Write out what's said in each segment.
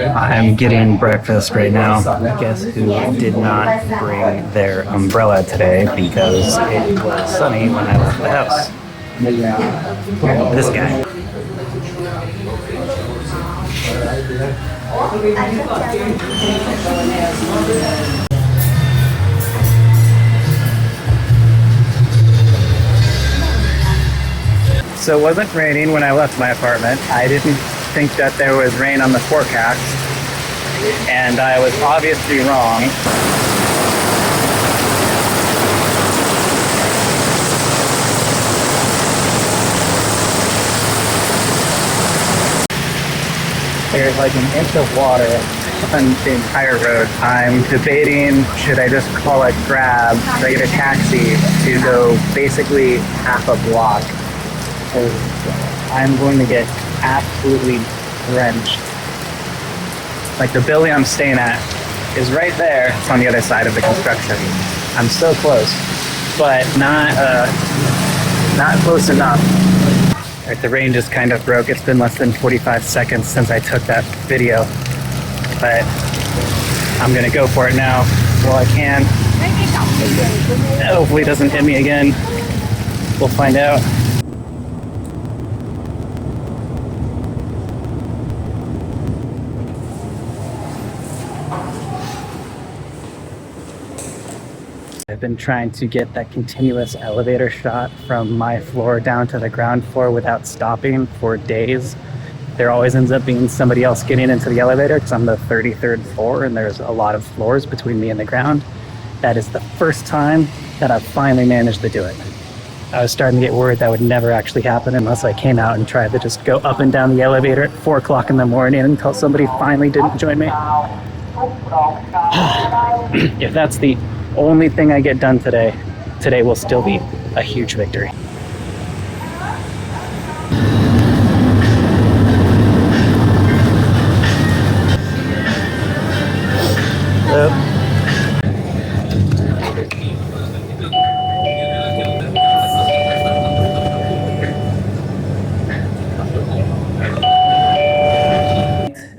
I'm getting breakfast right now. Guess who did not bring their umbrella today because it was sunny when I left the house? This guy. So it wasn't raining when I left my apartment. I didn't think that there was rain on the forecast, and I was obviously wrong. There's like an inch of water on the entire road. I'm debating, should I just call it Grab, should I get a taxi to go basically half a block? Because I'm going to get absolutely drenched. Like the building I'm staying at is right there. It's on the other side of the construction. I'm so close, but not close enough. Like the rain just kind of broke. It's been less than 45 seconds since I took that video, but I'm gonna go for it now while I can. Hopefully it doesn't hit me again. We'll find out. I've been trying to get that continuous elevator shot from my floor down to the ground floor without stopping for days. There always ends up being somebody else getting into the elevator because I'm the 33rd floor and there's a lot of floors between me and the ground. That is the first time that I've finally managed to do it. I was starting to get worried that would never actually happen unless I came out and tried to just go up and down the elevator at 4 o'clock in the morning until somebody finally didn't join me. If that's the only thing I get done today will still be a huge victory.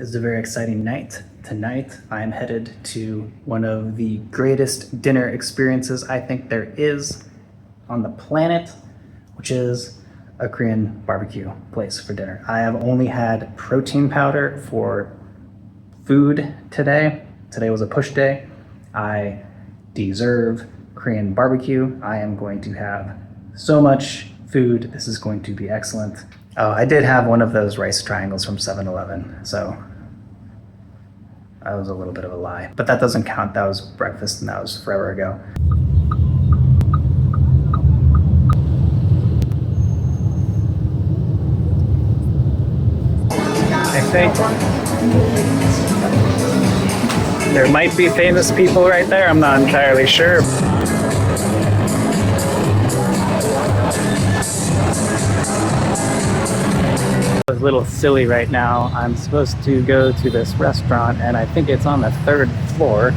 It's a very exciting night. Tonight, I am headed to one of the greatest dinner experiences I think there is on the planet, which is a Korean barbecue place for dinner. I have only had protein powder for food today. Today was a push day. I deserve Korean barbecue. I am going to have so much food. This is going to be excellent. Oh, I did have one of those rice triangles from 7-Eleven, so that was a little bit of a lie, but that doesn't count. That was breakfast and that was forever ago. I think there might be famous people right there. I'm not entirely sure. A little silly right now. I'm supposed to go to this restaurant and I think it's on the 3rd floor,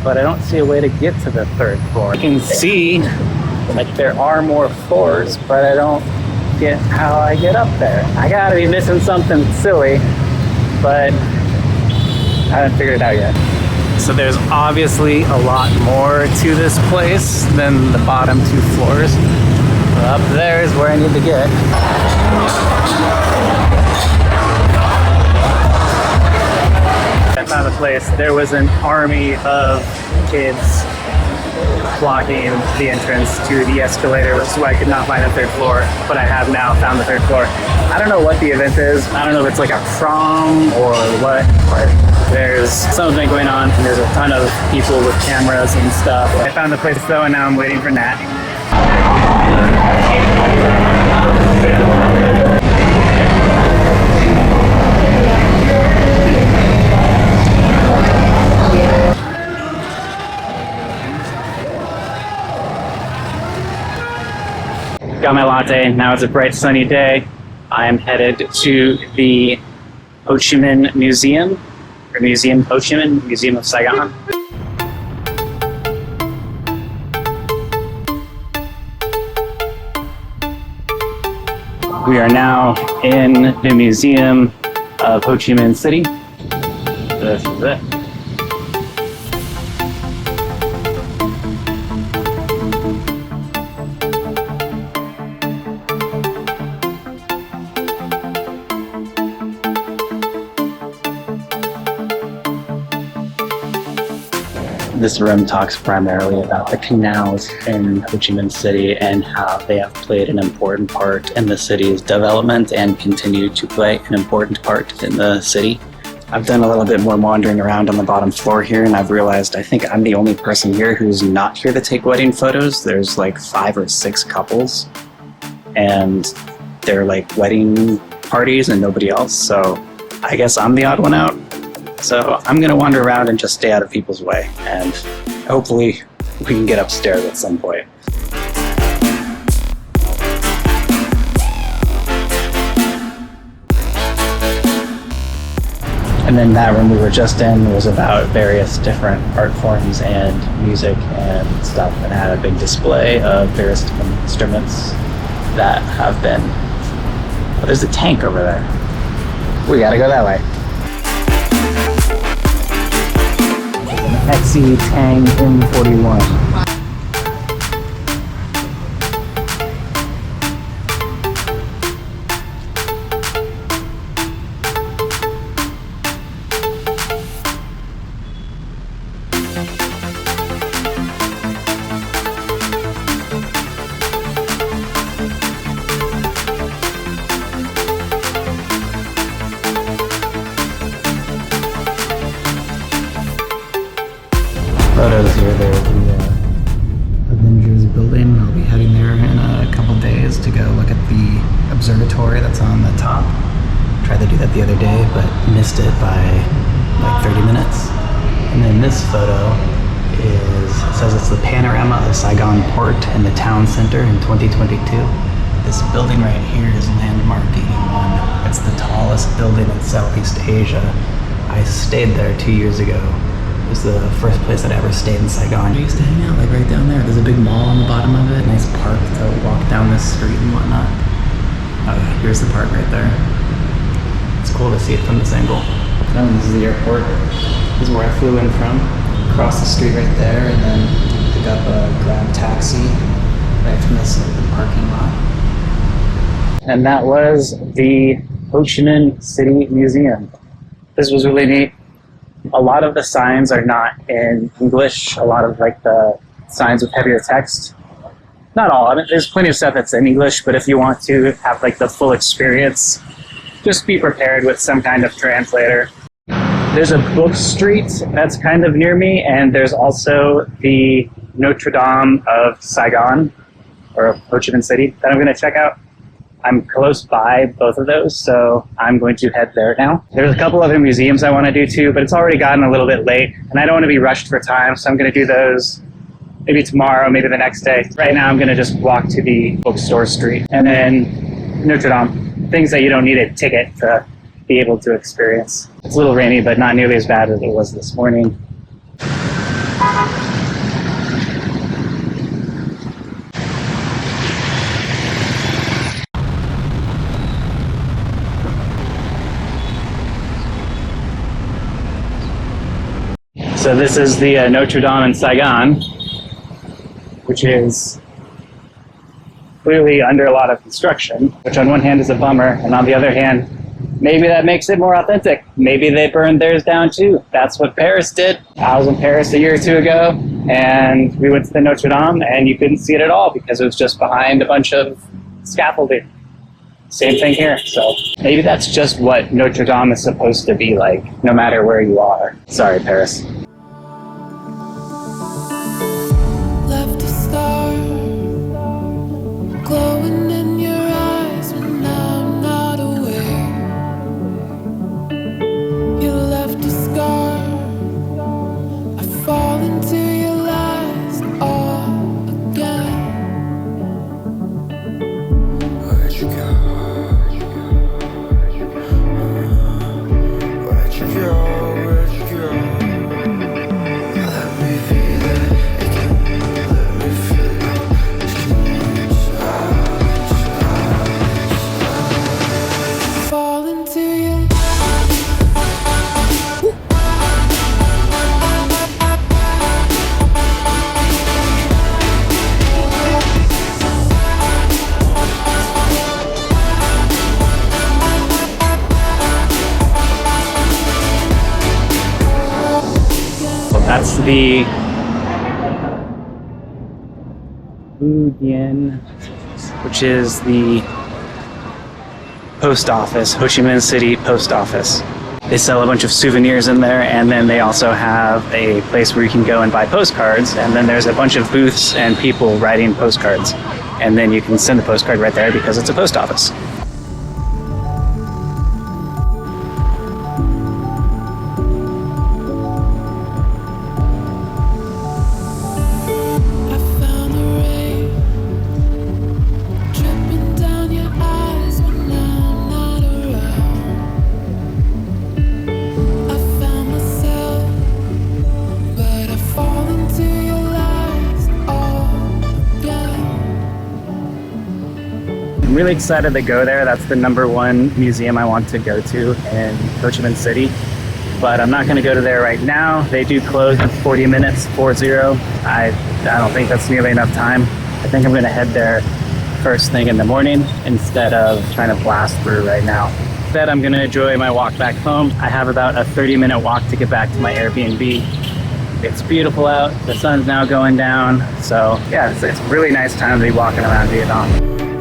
but I don't see a way to get to the 3rd floor. I can see like there are more floors, but I don't get how I get up there. I gotta be missing something silly, but I haven't figured it out yet. So there's obviously a lot more to this place than the bottom 2 floors. Up there is where I need to get. I found a place. There was an army of kids blocking the entrance to the escalator, so I could not find the 3rd floor, but I have now found the 3rd floor. I don't know what the event is. I don't know if it's like a prom or what, but there's something going on. And there's a ton of people with cameras and stuff. I found the place though, and now I'm waiting for Nat. Got my latte. Now it's a bright sunny day. I am headed to the Ho Chi Minh Museum, or Museum Ho Chi Minh, Museum of Saigon. We are now in the Museum of Ho Chi Minh City. This is it. This room talks primarily about the canals in Ho Chi Minh City and how they have played an important part in the city's development and continue to play an important part in the city. I've done a little bit more wandering around on the bottom floor here, and I've realized I think I'm the only person here who's not here to take wedding photos. There's like 5 or 6 couples, and they're like wedding parties and nobody else, so I guess I'm the odd one out. So I'm gonna wander around and just stay out of people's way, and hopefully we can get upstairs at some point. And then that room we were just in was about various different art forms and music and stuff, and had a big display of various different instruments that have been... Oh, there's a tank over there. We gotta go that way. Etsy Tang M41. Photos here. There's the Avengers building. I'll be heading there in a couple days to go look at the observatory that's on the top. Tried to do that the other day, but missed it by like 30 minutes. And then this photo says it's the panorama of Saigon Port in the town center in 2022. This building right here is Landmark 81. It's the tallest building in Southeast Asia. I stayed there 2 years ago. It was the first place I'd ever stayed in Saigon. I used to hang out like right down there. There's a big mall on the bottom of it. Nice park to walk down this street and whatnot. Here's the park right there. It's cool to see it from this angle. Oh, this is the airport. This is where I flew in from. Across the street right there, and then pick up a Grab taxi right from this open parking lot. And that was the Ho Chi Minh City Museum. This was really neat. A lot of the signs are not in English. A lot of like the signs with heavier text. Not all. I mean, there's plenty of stuff that's in English, but if you want to have like the full experience, just be prepared with some kind of translator. There's a book street that's kind of near me, and there's also the Notre Dame of Saigon, or Ho Chi Minh City, that I'm going to check out. I'm close by both of those, so I'm going to head there now. There's a couple other museums I want to do too, but it's already gotten a little bit late, and I don't want to be rushed for time, so I'm going to do those maybe tomorrow, maybe the next day. Right now I'm going to just walk to the bookstore street. And then Notre Dame, things that you don't need a ticket to be able to experience. It's a little rainy, but not nearly as bad as it was this morning. So this is the Notre Dame in Saigon, which is clearly under a lot of construction, which on one hand is a bummer, and on the other hand, maybe that makes it more authentic. Maybe they burned theirs down too. That's what Paris did. I was in Paris a year or two ago, and we went to the Notre Dame, and you couldn't see it at all because it was just behind a bunch of scaffolding. Same thing here. So maybe that's just what Notre Dame is supposed to be like, no matter where you are. Sorry, Paris. Left a star glowing in your eyes when I'm not aware. You left a scar. I fall into your lies all again. Where'd you go? Where'd you go? Where'd you go? That's the Fujian, which is the post office, Ho Chi Minh City post office. They sell a bunch of souvenirs in there, and then they also have a place where you can go and buy postcards, and then there's a bunch of booths and people writing postcards, and then you can send the postcard right there because it's a post office. I found a ray dripping down your eyes when I'm not around. I found myself, but I fall into your lies again. I'm really excited to go there. That's the #1 museum I want to go to in Ho Chi Minh City. But I'm not going to go to there right now. They do close in 40 minutes, 40. I don't think that's nearly enough time. I think I'm going to head there first thing in the morning instead of trying to blast through right now. Instead, I'm going to enjoy my walk back home. I have about a 30-minute walk to get back to my Airbnb. It's beautiful out. The sun's now going down. So yeah, it's a really nice time to be walking around Vietnam.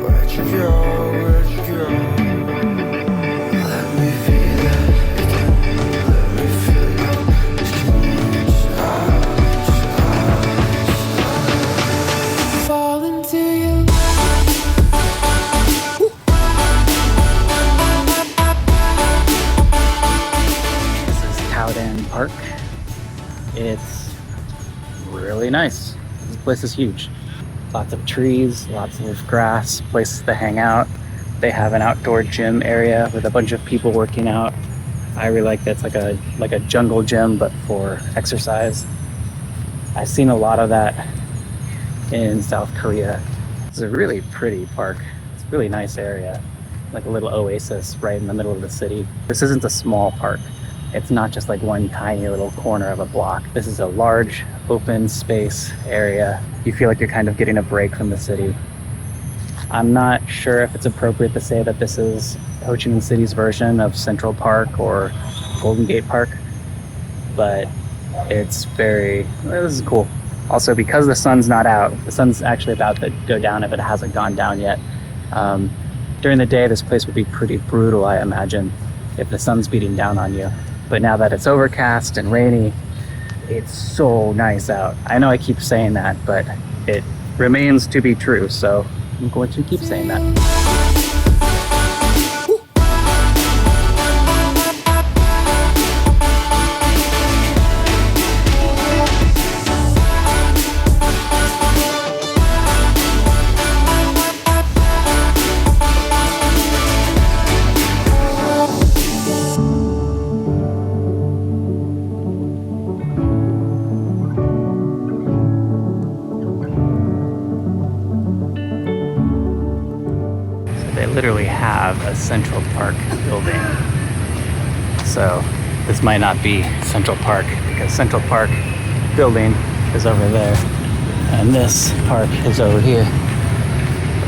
Where'd you go? Where'd you go? Let me feel it again. Let me feel your Fall into your This is Cowden Park. It's really nice. This place is huge. Lots of trees, lots of grass, places to hang out. They have an outdoor gym area with a bunch of people working out. I really like that. It's like a jungle gym, but for exercise. I've seen a lot of that in South Korea. It's a really pretty park. It's a really nice area, like a little oasis right in the middle of the city. This isn't a small park. It's not just like one tiny little corner of a block. This is a large open space area. You feel like you're kind of getting a break from the city. I'm not sure if it's appropriate to say that this is Ho Chi Minh City's version of Central Park or Golden Gate Park, but this is cool. Also, because the sun's not out, the sun's actually about to go down if it hasn't gone down yet. During the day, this place would be pretty brutal, I imagine, if the sun's beating down on you. But now that it's overcast and rainy, it's so nice out. I know I keep saying that, but it remains to be true, so I'm going to keep saying that. They literally have a Central Park building. So this might not be Central Park because Central Park building is over there and this park is over here.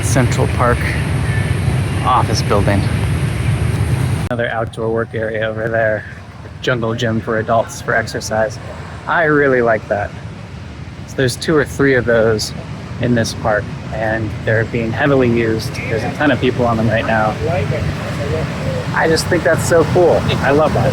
Central Park office building. Another outdoor work area over there. Jungle gym for adults for exercise. I really like that. So there's 2 or 3 of those in this park, and they're being heavily used. There's a ton of people on them right now. I just think that's so cool. I love that.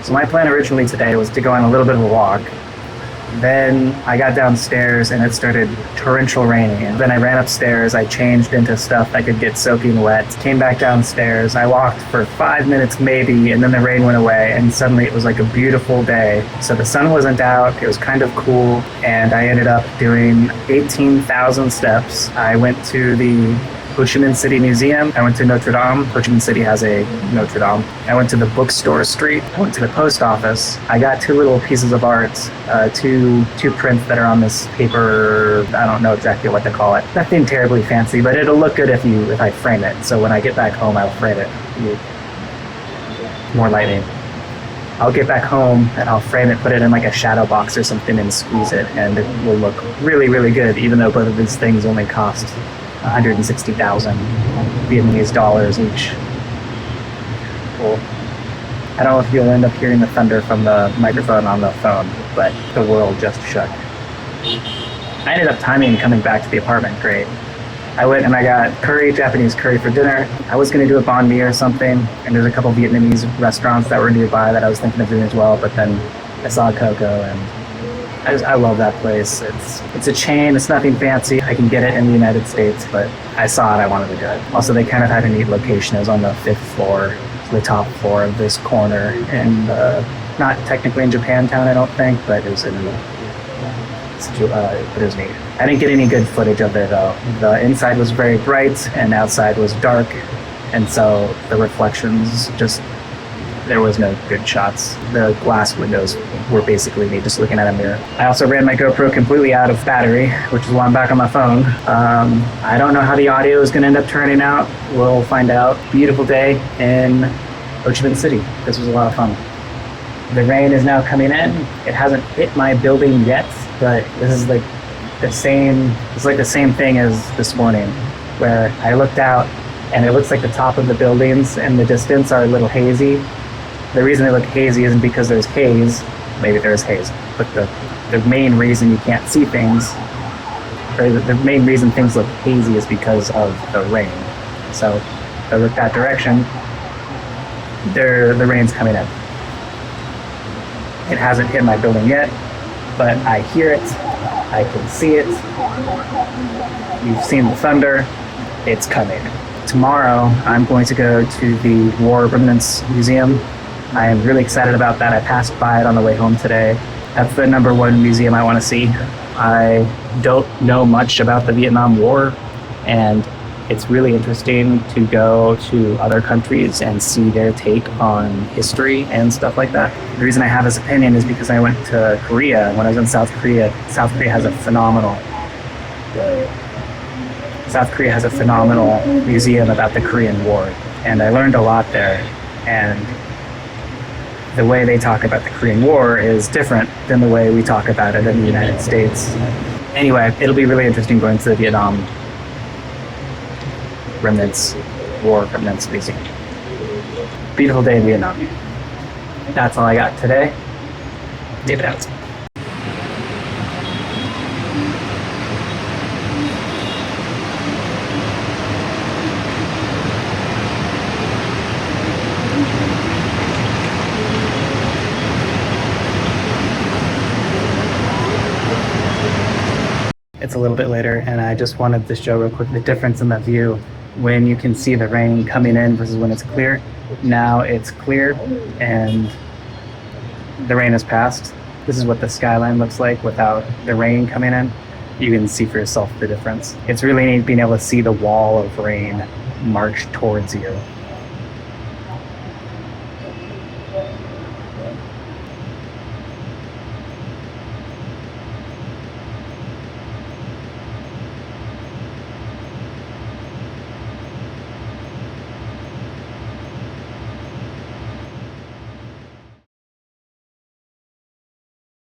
So my plan originally today was to go on a little bit of a walk, Then I got downstairs and it started torrential raining. And then I ran upstairs, I changed into stuff that could get soaking wet, came back downstairs, I walked for 5 minutes maybe, and then the rain went away, and suddenly it was like a beautiful day. So the sun wasn't out, it was kind of cool, and I ended up doing 18,000 steps. I went to the Ho Chi Minh City Museum. I went to Notre Dame. Ho Chi Minh City has a Notre Dame. I went to the bookstore street. I went to the post office. I got 2 little pieces of art, two prints that are on this paper. I don't know exactly what to call it. Nothing terribly fancy, but it'll look good if I frame it. So when I get back home, I'll frame it. More lighting. I'll get back home and I'll frame it, put it in like a shadow box or something and squeeze it, and it will look really, really good, even though both of these things only cost 160,000 Vietnamese dollars each. Cool. I don't know if you'll end up hearing the thunder from the microphone on the phone, but the world just shook. I ended up timing coming back to the apartment great. I went and I got Japanese curry for dinner. I was going to do a banh mi or something, and there's a couple Vietnamese restaurants that were nearby that I was thinking of doing as well, but then I saw Coco and I love that place. It's a chain, it's nothing fancy. I can get it in the United States, but I saw it, I wanted to do it. Also, they kind of had a neat location. It was on the 5th floor, the top floor of this corner, and not technically in Japantown, I don't think, but it was in it was neat. I didn't get any good footage of it though. The inside was very bright and outside was dark, and so the reflections there was no good shots. The glass windows were basically me just looking at a mirror. I also ran my GoPro completely out of battery, which is why I'm back on my phone. I don't know how the audio is going to end up turning out. We'll find out. Beautiful day in Ho Chi Minh City. This was a lot of fun. The rain is now coming in. It hasn't hit my building yet, but this is like the same thing as this morning, where I looked out and it looks like the top of the buildings in the distance are a little hazy. The reason they look hazy isn't because there's haze. Maybe there's haze, but the main reason you can't see things, or the main reason things look hazy, is because of the rain. So if I look that direction, the rain's coming in. It hasn't hit my building yet, but I hear it, I can see it. You've seen the thunder, it's coming. Tomorrow, I'm going to go to the War Remnants Museum. I am really excited about that. I passed by it on the way home today. That's the #1 museum I want to see. I don't know much about the Vietnam War, and it's really interesting to go to other countries and see their take on history and stuff like that. The reason I have this opinion is because I went to Korea. When I was in South Korea has a phenomenal museum about the Korean War, and I learned a lot there. And the way they talk about the Korean War is different than the way we talk about it in the United States. Anyway, it'll be really interesting going to the Vietnam War Remnants Museum. Beautiful day in Vietnam. That's all I got today. David out. It's a little bit later, and I just wanted to show real quick the difference in the view when you can see the rain coming in versus when it's clear. Now it's clear and the rain has passed. This is what the skyline looks like without the rain coming in. You can see for yourself the difference. It's really neat being able to see the wall of rain march towards you.